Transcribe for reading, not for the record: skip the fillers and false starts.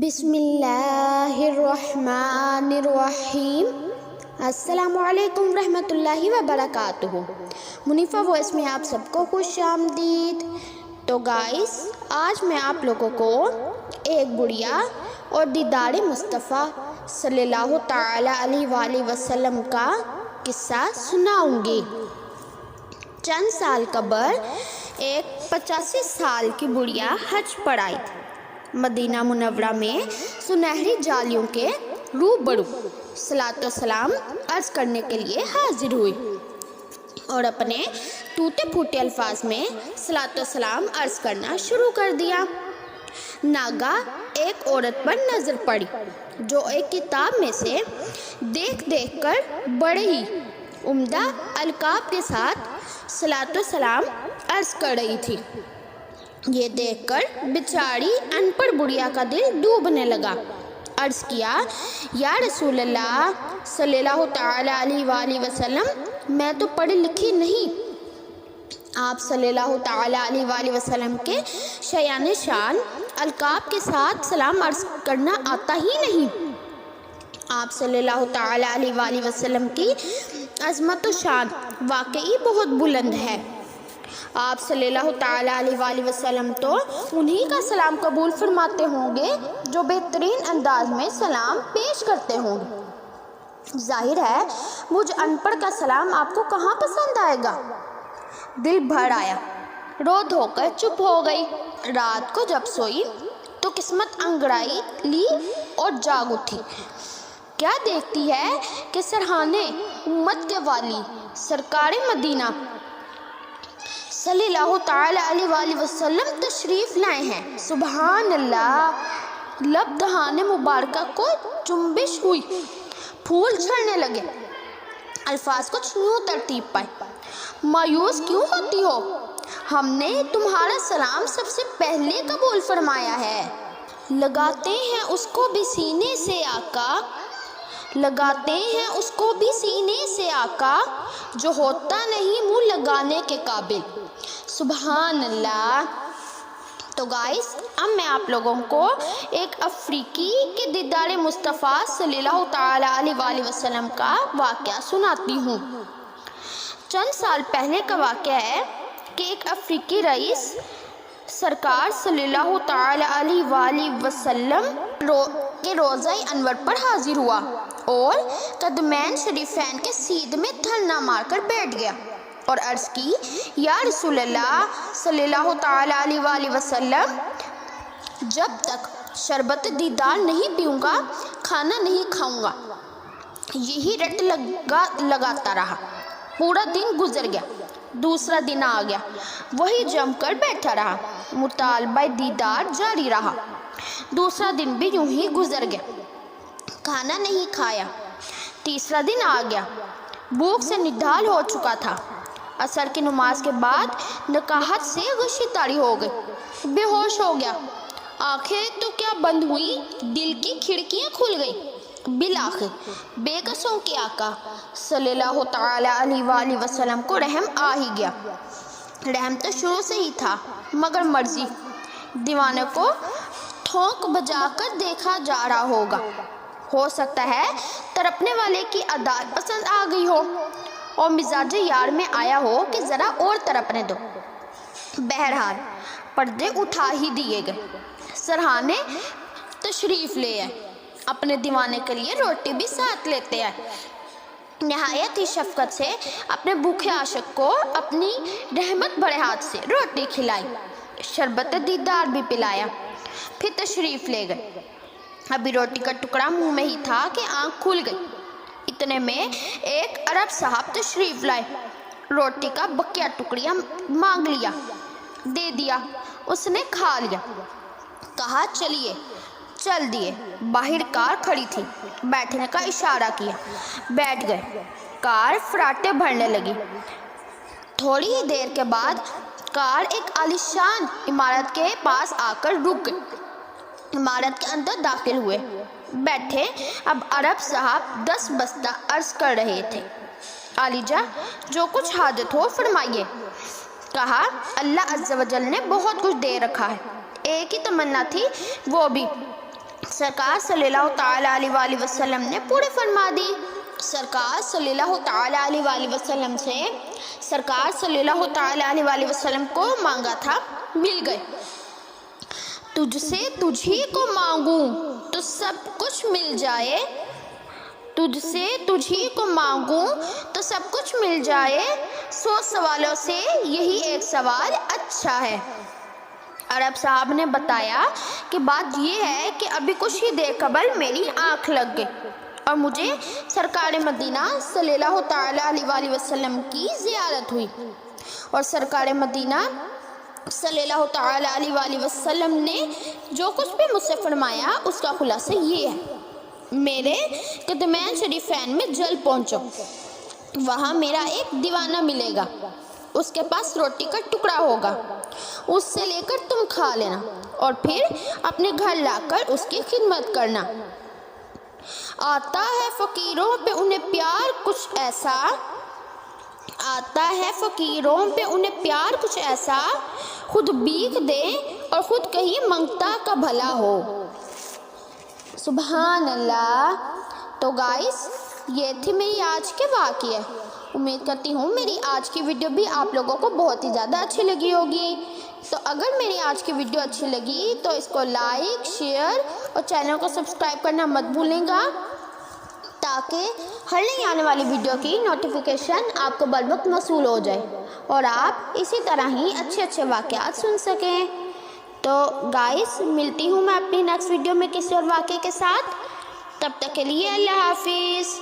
بسم اللہ الرحمن الرحیم۔ السلام علیکم ورحمۃ اللہ وبرکاتہ۔ منیفہ وائس میں آپ سب کو خوش آمدید۔ تو گائس، آج میں آپ لوگوں کو ایک بڑھیا اور دیدار مصطفیٰ صلی اللہ تعالی علیہ وآلہ وسلم کا قصہ سناؤں گی۔ چند سال قبل ایک 85 سال کی بڑھیا حج پر آئی تھی۔ مدینہ منورہ میں سنہری جالیوں کے روبرو صلاۃ و سلام عرض کرنے کے لیے حاضر ہوئی اور اپنے ٹوٹے پھوٹے الفاظ میں صلاۃ و سلام عرض کرنا شروع کر دیا۔ ناگہاں ایک عورت پر نظر پڑی جو ایک کتاب میں سے دیکھ کر بڑے ہی عمدہ القاب کے ساتھ صلاۃ و سلام عرض کر رہی تھی۔ یہ دیکھ کر بیچاری ان پڑھ بڑھیا کا دل ڈوبنے لگا۔ عرض کیا، یا رسول اللہ صلی اللہ تعالی علیہ وآلہ وسلم، میں تو پڑھی لکھی نہیں۔ آپ صلی اللہ تعالی علیہ وآلہ وسلم کے شایان شان القاب کے ساتھ سلام عرض کرنا آتا ہی نہیں۔ آپ صلی اللہ تعالی علیہ وآلہ وسلم کی عظمت و شان واقعی بہت بلند ہے۔ آپ صلی اللہ تعالی علیہ وآلہ وسلم تو انہی کا سلام قبول فرماتے ہوں گے جو بہترین انداز میں سلام پیش کرتے ہوں گے۔ ظاہر ہے مجھ ان پڑھ کا سلام آپ کو کہاں پسند آئے گا۔ دل بھر آیا، رو دھو کر چپ ہو گئی۔ رات کو جب سوئی تو قسمت انگڑائی لی اور جاگ اٹھی۔ کیا دیکھتی ہے کہ سرہانے امت کے والی سرکار مدینہ صلی اللہ تعالی علیہ وآلہ وسلم تشریف لائے ہیں۔ سبحان اللہ! لب دہان مبارکہ کو جنبش ہوئی، پھول جھڑنے لگے، الفاظ کچھ یوں ترتیب پائے۔ مایوس کیوں ہوتی ہو؟ ہم نے تمہارا سلام سب سے پہلے قبول فرمایا ہے۔ لگاتے ہیں اس کو بھی سینے سے آقا، لگاتے ہیں اس کو بھی سینے سے آقا، جو ہوتا نہیں منہ لگانے کے قابل۔ سبحان اللہ! تو گائس، اب میں آپ لوگوں کو ایک افریقی کے دیدار مصطفیٰ صلی اللہ تعالی علیہ وآلہ وسلم کا واقعہ سناتی ہوں۔ چند سال پہلے کا واقعہ ہے کہ ایک افریقی رئیس سرکار صلی اللہ تعالی علیہ وآلہ وسلم کے روضہ انور پر حاضر ہوا اور قدمین شریفین کے سیدھ میں دھرنا مار کر بیٹھ گیا اور عرض کی، یا رسول اللہ صلی اللہ تعالی علیہ وآلہ وسلم، جب تک شربت دیدار نہیں پیوں گا کھانا نہیں کھاؤں گا۔ یہی رٹ لگاتا رہا۔ پورا دن گزر گیا، دوسرا دن آ گیا، وہی جم کر بیٹھا رہا، مطالبہ دیدار جاری رہا۔ دوسرا دن بھی یوں ہی گزر گیا، کھانا نہیں کھایا۔ تیسرا دن آ گیا، بھوک سے نڈھال ہو چکا تھا۔ عصر کی نماز کے بعد نکاہت سے غشی طاری ہو گئی، بے ہوش ہو گیا۔ آنکھیں تو کیا بند ہوئی، دل کی کھڑکیاں کھل گئی۔ بالآخر بے قصوں کے آقا صلی اللہ تعالی علیہ وآلہ وسلم کو رحم آ ہی گیا۔ رحم تو شروع سے ہی تھا، مگر مرضی دیوانے کو ٹھونک بجا کر دیکھا جا رہا ہوگا۔ ہو سکتا ہے تڑپنے والے کی ادا پسند آ گئی ہو اور مزاج یار میں آیا ہو کہ ذرا اور تڑپنے دو۔ بہرحال پردے اٹھا ہی دیے گئے۔ سرہانے تشریف لے آئے، اپنے دیوانے کے لیے روٹی بھی ساتھ لیتے آئے۔ نہایت ہی شفقت سے اپنے بھوکے عاشق کو اپنی رحمت بھرے ہاتھ سے روٹی کھلائی، شربت دیدار بھی پلایا، پھر تشریف لے گئے۔ ابھی روٹی کا ٹکڑا منہ میں ہی تھا کہ آنکھ کھل گئی۔ اتنے میں ایک عرب صاحب تشریف لائے، روٹی کا بقیہ ٹکڑیاں مانگ لیا، دے دیا، اس نے کھا لیا۔ کہا چلیے، چل دیے۔ باہر کار کھڑی تھی، بیٹھنے کا اشارہ کیا، بیٹھ گئے۔ کار فراٹے بھرنے لگی۔ تھوڑی ہی دیر کے بعد کار ایک عالیشان عمارت کے پاس آ کر رک گئی۔ عمارت کے اندر داخل ہوئے، بیٹھے۔ اب عرب صاحب 10 بستہ عرض کر رہے تھے، عالی جا جو کچھ حاجت ہو فرمائیے۔ کہا، اللہ عز و جل نے بہت کچھ دے رکھا ہے، ایک ہی تمنا تھی، وہ بھی سرکار صلی اللہ تعالیٰ علیہ وآلہ وسلم نے پورے فرما دی۔ سرکار صلی اللہ تعالیٰ علیہ وآلہ وسلم سے سرکار صلی اللہ تعالیٰ علیہ وآلہ وسلم کو مانگا تھا، مل گئے۔ تجھ سے تجھ ہی کو مانگوں تو سب کچھ مل جائے، تجھ سے تجھ ہی کو مانگوں تو سب کچھ مل جائے، 100 سوالوں سے یہی ایک سوال اچھا ہے۔ عرب صاحب نے بتایا کہ بات یہ ہے کہ ابھی کچھ ہی دیر قبل میری آنکھ لگ گئی اور مجھے سرکار مدینہ صلی اللہ تعالیٰ علیہ وآلہ وسلم کی زیارت ہوئی، اور سرکار مدینہ صلی اللہ تعالیٰ علیہ وآلہ وسلم نے جو کچھ بھی مجھ سے فرمایا اس کا خلاصہ یہ ہے، میرے قدمین شریفین میں جلد پہنچو، وہاں میرا ایک دیوانہ ملے گا، اس کے پاس روٹی کا ٹکڑا ہوگا، اس سے لے کر تم کھا لینا اور پھر اپنے گھر لا کر اس کی خدمت کرنا۔ آتا ہے فقیروں پہ انہیں پیار کچھ ایسا، آتا ہے فقیروں پہ انہیں پیار کچھ ایسا، خود بھیک دے اور خود کہیں منگتا کا بھلا ہو۔ سبحان اللہ۔ تو گائز یہ تھی میری آج کے واقعے۔ امید کرتی ہوں میری آج کی ویڈیو بھی آپ لوگوں کو بہت ہی زیادہ اچھی لگی ہوگی۔ تو اگر میری آج کی ویڈیو اچھی لگی تو اس کو لائک، شیئر اور چینل کو سبسکرائب کرنا مت بھولیں گا، تاکہ ہر نئی آنے والی ویڈیو کی نوٹیفیکیشن آپ کو بروقت موصول ہو جائے اور آپ اسی طرح ہی اچھے اچھے واقعات سن سکیں۔ تو گائز ملتی ہوں میں اپنی نیکسٹ ویڈیو میں کسی اور واقعے کے ساتھ، تب تک کے لیے اللہ حافظ۔